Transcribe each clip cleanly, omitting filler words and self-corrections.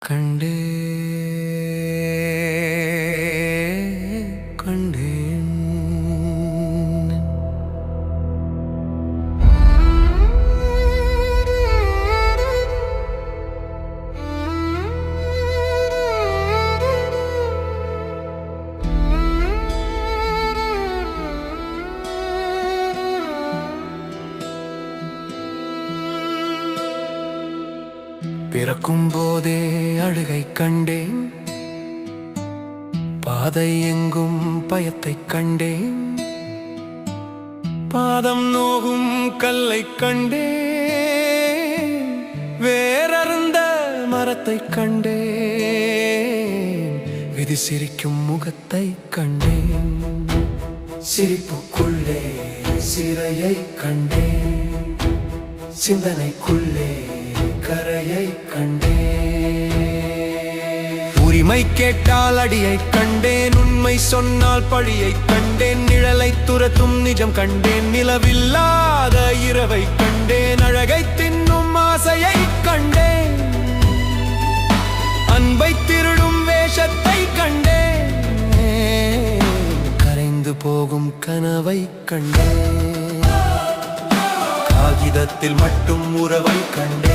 கண்டே கண்டேன். பிறக்கும் போதே அழுகை கண்டேன், பாதை எங்கும் பயத்தை கண்டேன், பாதம் நோகும் கல்லை கண்டேன், வேறறுந்த மரத்தை கண்டேன், விதி சிரிக்கும் முகத்தை கண்டேன், சிரிப்புக்குள்ளே சிறையை கண்டேன், சிந்தனைக்குள்ளே கரையை கண்டேன். உரிமை கேட்டால் அடியை கண்டேன், உண்மை சொன்னால் பழியை கண்டேன், நிழலை துரத்தும் நிஜம் கண்டேன், நிலவில்லாத இரவை கண்டேன், அழகை தின்னும் ஆசையை கண்டேன், அன்பை திருடும் வேஷத்தை கண்டேன், கரைந்து போகும் கனவை கண்டேன், காகிதத்தில் மட்டும் உறவை கண்டேன்,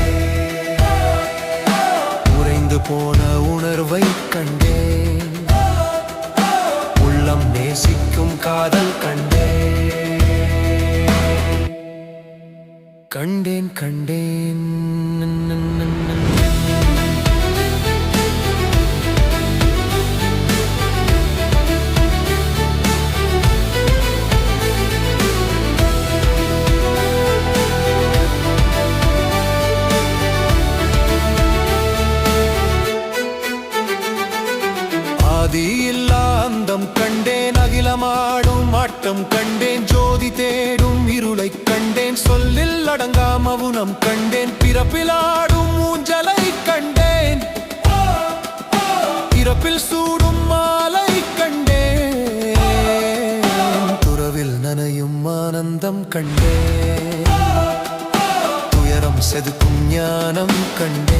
உறைந்து போன உணர்வை கண்டேன், உள்ளம் நேசிக்கும் காதல் கண்டேன், கண்டேன் கண்டேன். ஆதியில்லா அந்தம் கண்டேன், அகிலமாடும் ஆட்டம் கண்டேன், ஜோதி தேடும் இருளை கண்டேன், சொல்லில் அடங்கா மவுனம் கண்டேன், பிறப்பிலாடும் ஊஞ்சலை கண்டேன், இறப்பில் சூடும் மாலை கண்டேன், துறவில் நனையும் ஆனந்தம் கண்டேன், துயரம் செதுக்கும் ஞானம் கண்டேன்,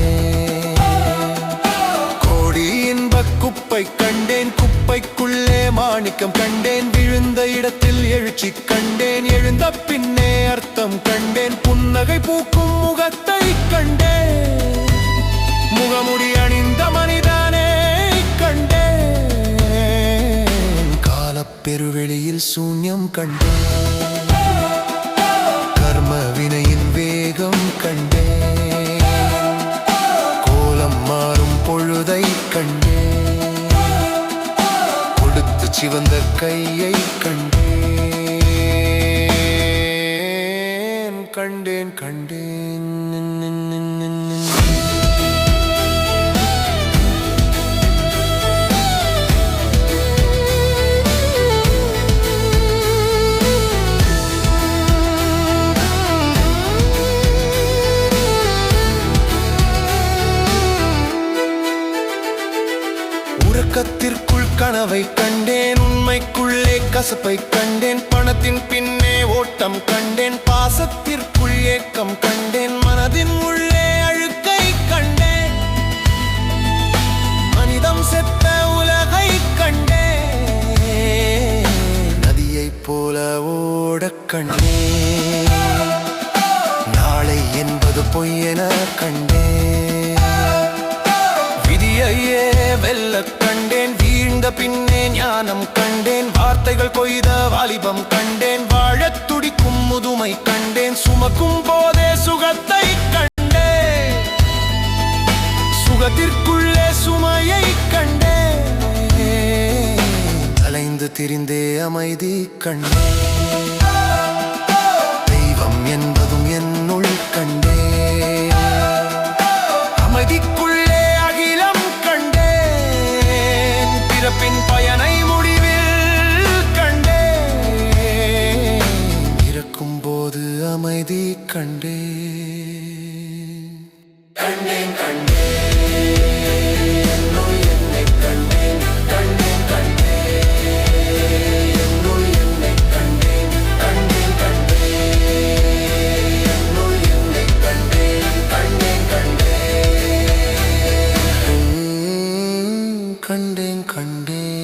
குப்பை கண்டேன், குப்பைக்குள்ளே மாணிக்கம் கண்டேன், விழுந்த இடத்தில் எழுச்சி கண்டேன், எழுந்த பின்னே அர்த்தம் கண்டேன், புன்னகை பூக்கும் முகத்தை கண்டேன், முகமுடி அணிந்த மனிதனே கண்டேன், காலப்பெருவெளியில் சூன்யம் கண்டேன், கர்ம வினையின் வேகம் கண்டேன், கோலம் மாறும் பொழுதை கண்டேன், சிவந்த கையை கண்டேன், கண்டேன் கண்டேன். உறக்கத்திற்குள் கனவை கண்டேன், உண்மைக்குள்ளே கசப்பை கண்டேன், பணத்தின் பின்னே ஓட்டம் கண்டேன், பாசத்திற்குள் ஏக்கம் கண்டேன், மனதின் உள்ளே அழுக்கை கண்டேன், மனிதம் செத்த உலகை கண்டேன், நதியைப் போல ஓடக் கண்டேன், நாளை என்பது பொய்யென கண்டேன், விதியையே வெல்ல கண்டேன், வீழ்ந்த பின்னே ஞானம் கண்டேன், வார்த்தைகள் கொய்த வாலிபம் கண்டேன், வாழத் துடிக்கும் முதுமை கண்டேன், சுமக்கும் போதே சுகத்தை கண்டேன், சுகத்திற்குள்ளே சுமையை கண்டேன், அலைந்து திரிந்தே அமைதி கண்டேன், தெய்வம் என்பதும் என்னுள் கண்டேன், அமைதிக்குள்ளே அகிலம் கண்டேன், பிறப்பின் பயனை முடிவில் கண்டேன், இறக்கும் போது அமைதி கண்டேன், கண்டேன் கண்டேன், என்னை கண்டேன், கண்டேன் கண்டேன், என்னை கண்டேன், கண்டேன் கண்டேன், என்னை கண்டேன், கண்டேன் கண்டேன். கண்டேன் கண்டேன்